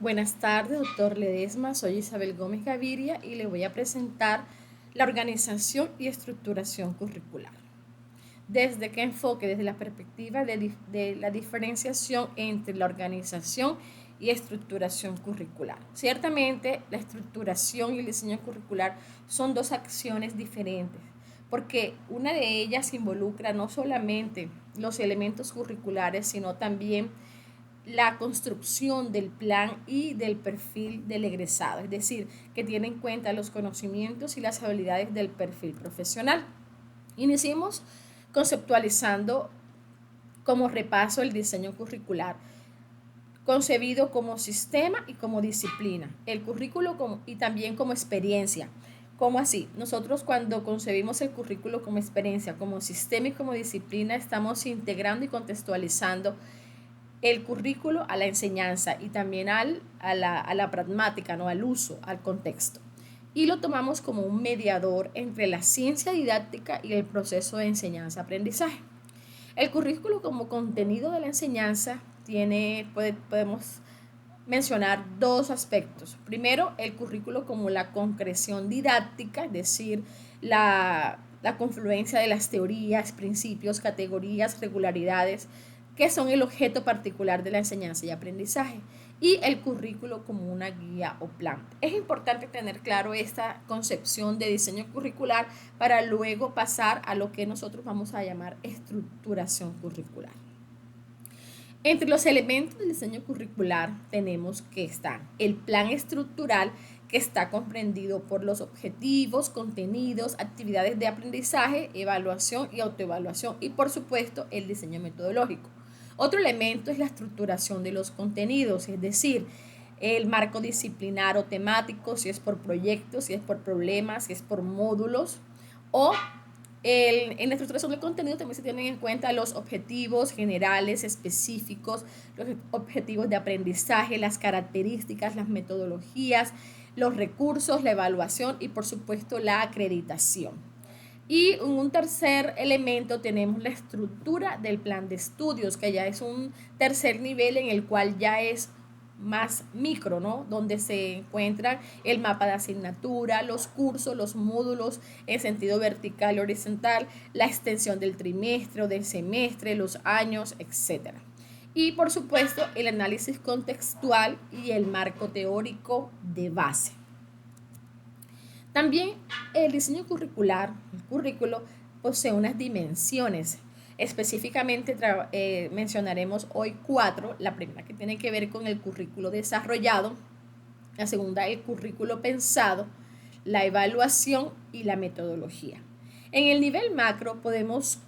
Buenas tardes, doctor Ledesma. Soy Isabel Gómez Gaviria y le voy a presentar la organización y estructuración curricular. ¿Desde qué enfoque? Desde la perspectiva de la diferenciación entre la organización y estructuración curricular. Ciertamente, la estructuración y el diseño curricular son dos acciones diferentes, porque una de ellas involucra no solamente los elementos curriculares, sino también la construcción del plan y del perfil del egresado, es decir, que tiene en cuenta los conocimientos y las habilidades del perfil profesional. Iniciemos conceptualizando como repaso el diseño curricular, concebido como sistema y como disciplina, el currículo y también como experiencia. ¿Cómo así? Nosotros cuando concebimos el currículo como experiencia, como sistema y como disciplina, estamos integrando y contextualizando el currículo a la enseñanza y también a la pragmática, ¿no? Al uso, al contexto. Y lo tomamos como un mediador entre la ciencia didáctica y el proceso de enseñanza-aprendizaje. El currículo como contenido de la enseñanza podemos mencionar dos aspectos. Primero, el currículo como la concreción didáctica, es decir, la confluencia de las teorías, principios, categorías, regularidades, que son el objeto particular de la enseñanza y aprendizaje, y el currículo como una guía o plan. Es importante tener claro esta concepción de diseño curricular para luego pasar a lo que nosotros vamos a llamar estructuración curricular. Entre los elementos del diseño curricular tenemos que está el plan estructural, que está comprendido por los objetivos, contenidos, actividades de aprendizaje, evaluación y autoevaluación, y por supuesto el diseño metodológico. Otro elemento es la estructuración de los contenidos, es decir, el marco disciplinar o temático, si es por proyectos, si es por problemas, si es por módulos, o en la estructuración del contenido también se tienen en cuenta los objetivos generales, específicos, los objetivos de aprendizaje, las características, las metodologías, los recursos, la evaluación y por supuesto la acreditación. Y en un tercer elemento tenemos la estructura del plan de estudios, que ya es un tercer nivel en el cual ya es más micro, ¿no? Donde se encuentran el mapa de asignatura, los cursos, los módulos en sentido vertical y horizontal, la extensión del trimestre o del semestre, los años, etcétera. Y por supuesto el análisis contextual y el marco teórico de base. También el diseño curricular, el currículo, posee unas dimensiones. Específicamente mencionaremos hoy cuatro. La primera que tiene que ver con el currículo desarrollado, la segunda el currículo pensado, la evaluación y la metodología. En el nivel macro podemos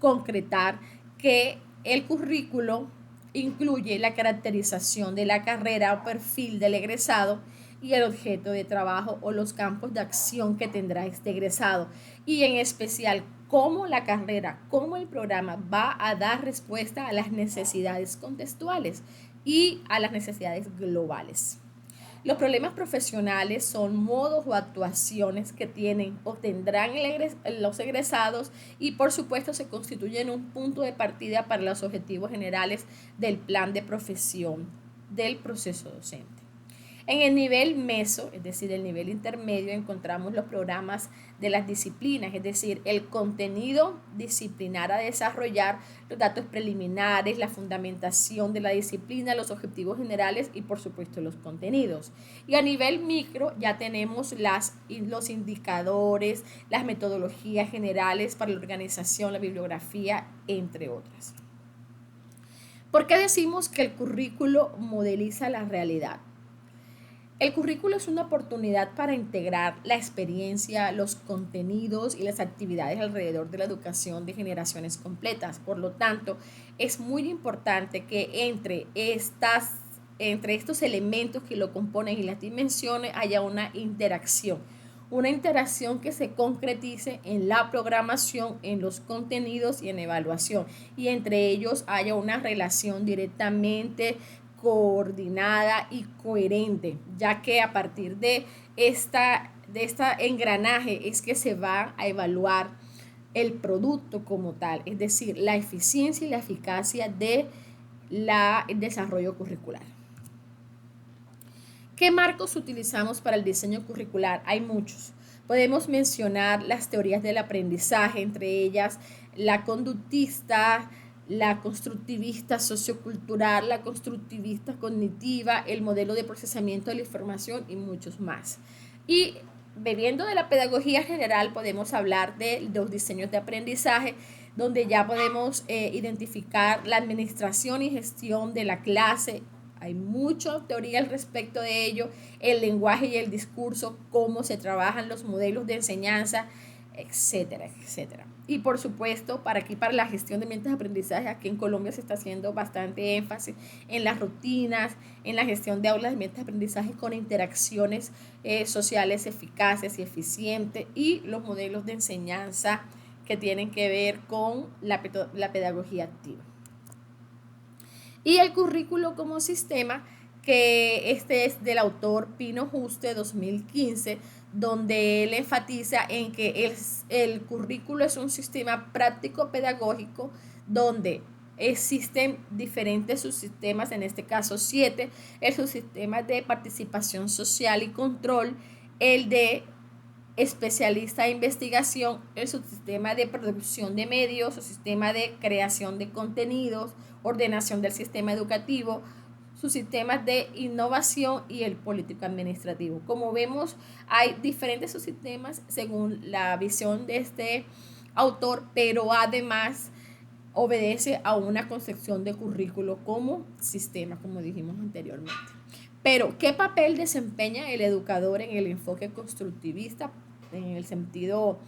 concretar que el currículo incluye la caracterización de la carrera o perfil del egresado y el objeto de trabajo o los campos de acción que tendrá este egresado, y en especial cómo la carrera, cómo el programa va a dar respuesta a las necesidades contextuales y a las necesidades globales. Los problemas profesionales son modos o actuaciones que tienen o tendrán los egresados, y por supuesto se constituyen un punto de partida para los objetivos generales del plan de profesión del proceso docente. En el nivel meso, es decir, el nivel intermedio, encontramos los programas de las disciplinas, es decir, el contenido disciplinar a desarrollar, los datos preliminares, la fundamentación de la disciplina, los objetivos generales y por supuesto los contenidos. Y a nivel micro ya tenemos los indicadores, las metodologías generales para la organización, la bibliografía, entre otras. ¿Por qué decimos que el currículo modeliza la realidad? El currículo es una oportunidad para integrar la experiencia, los contenidos y las actividades alrededor de la educación de generaciones completas. Por lo tanto, es muy importante que entre estos elementos que lo componen y las dimensiones haya una interacción que se concretice en la programación, en los contenidos y en evaluación, y entre ellos haya una relación directamente coordinada y coherente, ya que a partir de esta engranaje es que se va a evaluar el producto como tal, es decir, la eficiencia y la eficacia de el desarrollo curricular. ¿Qué marcos utilizamos para el diseño curricular? Hay muchos. Podemos mencionar las teorías del aprendizaje, entre ellas la conductista, la constructivista sociocultural, la constructivista cognitiva, el modelo de procesamiento de la información y muchos más. Y bebiendo de la pedagogía general, podemos hablar de los diseños de aprendizaje, donde ya podemos identificar la administración y gestión de la clase. Hay mucha teoría al respecto de ello, el lenguaje y el discurso, cómo se trabajan los modelos de enseñanza, etcétera, etcétera. Y por supuesto, para la gestión de ambientes de aprendizaje, aquí en Colombia se está haciendo bastante énfasis en las rutinas, en la gestión de aulas de ambientes de aprendizaje con interacciones sociales eficaces y eficientes y los modelos de enseñanza que tienen que ver con la pedagogía activa. Y el currículo como sistema, que este es del autor Pino Juste, 2015, donde él enfatiza en que el currículo es un sistema práctico pedagógico donde existen diferentes subsistemas, en este caso 7, el subsistema de participación social y control, el de especialista de investigación, el subsistema de producción de medios, el sistema de creación de contenidos, ordenación del sistema educativo, sus sistemas de innovación y el político administrativo. Como vemos, hay diferentes subsistemas según la visión de este autor, pero además obedece a una concepción de currículo como sistema, como dijimos anteriormente. Pero, ¿qué papel desempeña el educador en el enfoque constructivista? En el sentido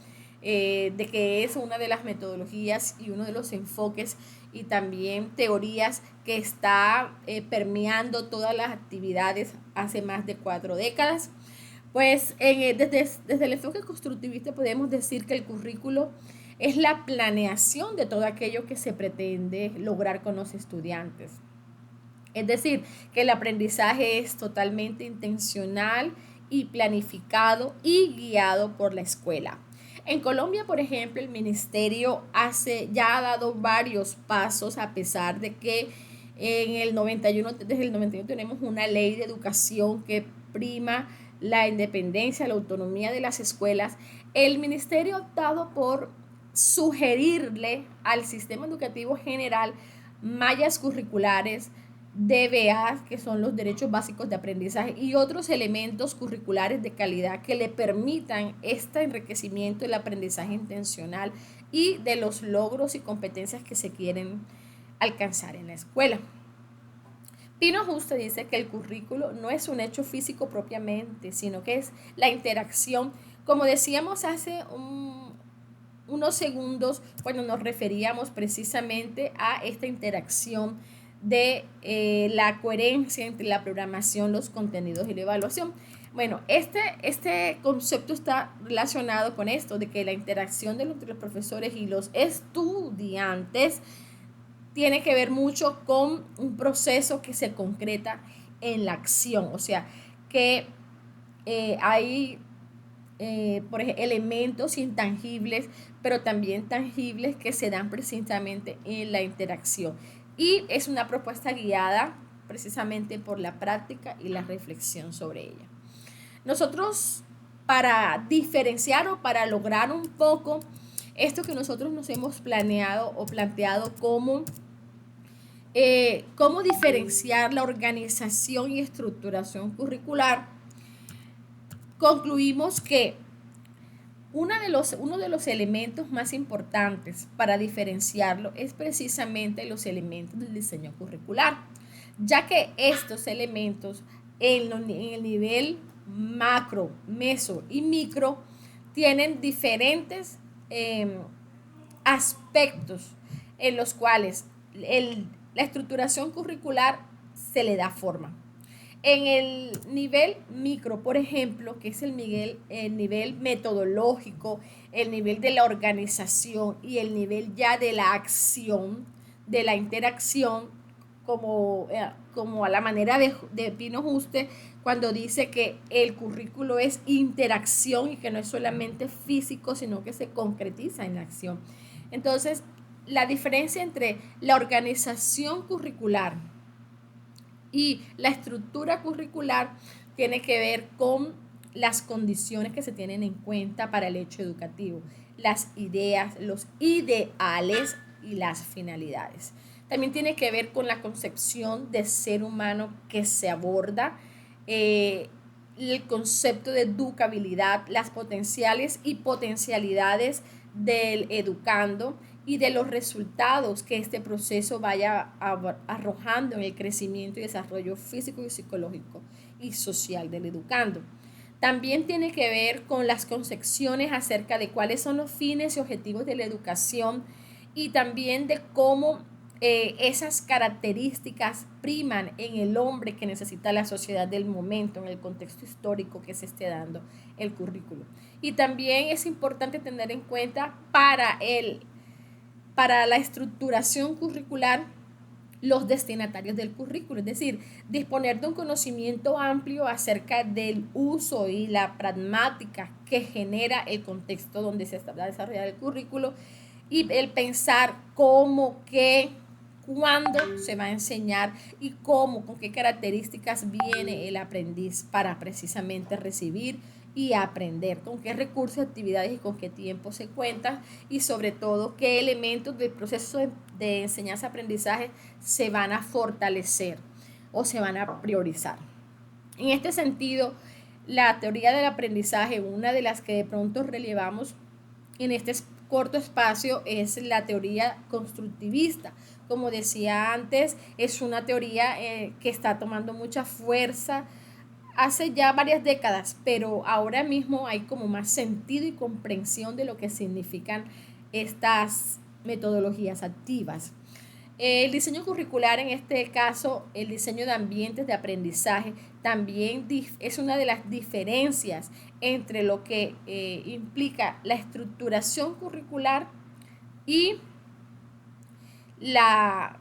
de que es una de las metodologías y uno de los enfoques y también teorías que está permeando todas las actividades hace más de 4 décadas. Pues desde el enfoque constructivista podemos decir que el currículo es la planeación de todo aquello que se pretende lograr con los estudiantes. Es decir, que el aprendizaje es totalmente intencional y planificado y guiado por la escuela. En Colombia, por ejemplo, el ministerio ya ha dado varios pasos a pesar de que desde el 91 tenemos una ley de educación que prima la independencia, la autonomía de las escuelas. El ministerio ha optado por sugerirle al sistema educativo general mallas curriculares, DBA, que son los derechos básicos de aprendizaje, y otros elementos curriculares de calidad que le permitan este enriquecimiento del aprendizaje intencional y de los logros y competencias que se quieren alcanzar en la escuela. Pino Juste dice que el currículo no es un hecho físico propiamente, sino que es la interacción, como decíamos hace unos segundos cuando nos referíamos precisamente a esta interacción de la coherencia entre la programación, los contenidos y la evaluación. Bueno, este concepto está relacionado con esto, de que la interacción entre los profesores y los estudiantes tiene que ver mucho con un proceso que se concreta en la acción, o sea, que hay por ejemplo, elementos intangibles, pero también tangibles que se dan precisamente en la interacción. Y es una propuesta guiada precisamente por la práctica y la reflexión sobre ella. Nosotros, para diferenciar o para lograr un poco esto que nosotros nos hemos planeado o planteado como cómo diferenciar la organización y estructuración curricular, concluimos que uno de los elementos más importantes para diferenciarlo es precisamente los elementos del diseño curricular, ya que estos elementos en el nivel macro, meso y micro tienen diferentes aspectos en los cuales la estructuración curricular se le da forma. En el nivel micro, por ejemplo, que es el nivel metodológico, el nivel de la organización y el nivel ya de la acción, de la interacción, como a la manera de Pino Juste, cuando dice que el currículo es interacción y que no es solamente físico, sino que se concretiza en la acción. Entonces, la diferencia entre la organización curricular y la estructura curricular tiene que ver con las condiciones que se tienen en cuenta para el hecho educativo, las ideas, los ideales y las finalidades. También tiene que ver con la concepción de ser humano que se aborda, el concepto de educabilidad, las potenciales y potencialidades del educando y de los resultados que este proceso vaya arrojando en el crecimiento y desarrollo físico y psicológico y social del educando. También tiene que ver con las concepciones acerca de cuáles son los fines y objetivos de la educación y también de cómo esas características priman en el hombre que necesita la sociedad del momento, en el contexto histórico que se esté dando el currículo. Y también es importante tener en cuenta para la estructuración curricular los destinatarios del currículo, es decir, disponer de un conocimiento amplio acerca del uso y la pragmática que genera el contexto donde se está desarrollando el currículo y el pensar cómo, qué, cuándo se va a enseñar y cómo, con qué características viene el aprendiz para precisamente recibir y aprender, con qué recursos, actividades y con qué tiempo se cuenta y sobre todo qué elementos del proceso de enseñanza-aprendizaje se van a fortalecer o se van a priorizar. En este sentido, la teoría del aprendizaje, una de las que de pronto relevamos en este corto espacio, es la teoría constructivista. Como decía antes, es una teoría que está tomando mucha fuerza hace ya varias décadas, pero ahora mismo hay como más sentido y comprensión de lo que significan estas metodologías activas. El diseño curricular, en este caso, el diseño de ambientes de aprendizaje, también es una de las diferencias entre lo que implica la estructuración curricular y la,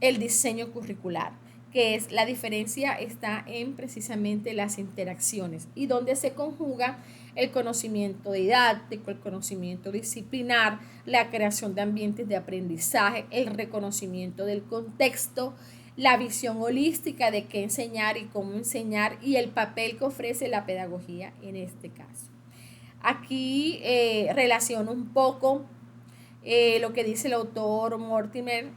el diseño curricular, que es la diferencia está en precisamente las interacciones y donde se conjuga el conocimiento didáctico, el conocimiento disciplinar, la creación de ambientes de aprendizaje, el reconocimiento del contexto, la visión holística de qué enseñar y cómo enseñar y el papel que ofrece la pedagogía en este caso. Aquí relaciono un poco lo que dice el autor Mortimer,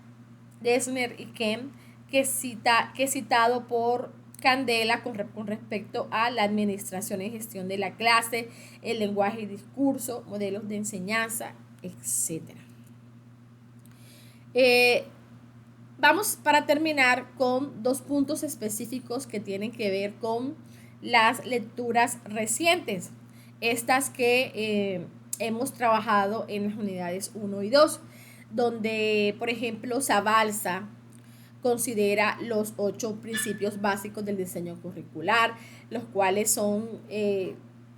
Dessner y Kemp, que es citado por Candela con respecto a la administración y gestión de la clase, el lenguaje y discurso, modelos de enseñanza, etc. Eh, Vamos para terminar con dos puntos específicos que tienen que ver con las lecturas recientes, estas que hemos trabajado en las unidades 1 y 2, donde, por ejemplo, Zabalza considera los 8 principios básicos del diseño curricular, los cuales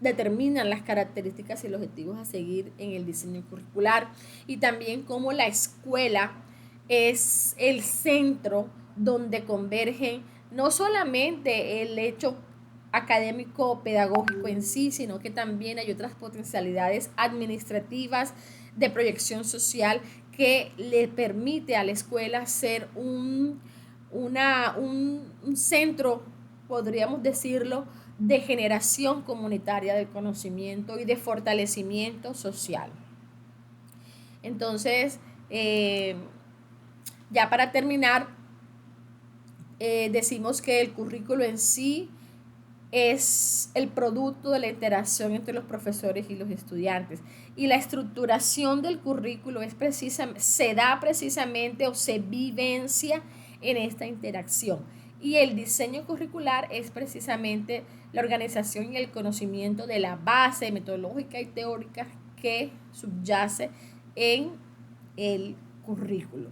determinan las características y los objetivos a seguir en el diseño curricular y también cómo la escuela es el centro donde convergen no solamente el hecho académico pedagógico en sí, sino que también hay otras potencialidades administrativas de proyección social que le permite a la escuela ser un centro, podríamos decirlo, de generación comunitaria del conocimiento y de fortalecimiento social. Entonces, ya para terminar, decimos que el currículo en sí es el producto de la interacción entre los profesores y los estudiantes. Y la estructuración del currículo se da precisamente o se vivencia en esta interacción. Y el diseño curricular es precisamente la organización y el conocimiento de la base metodológica y teórica que subyace en el currículo.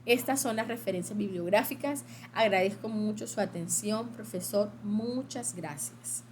Estas son las referencias bibliográficas. Agradezco mucho su atención, profesor. Muchas gracias.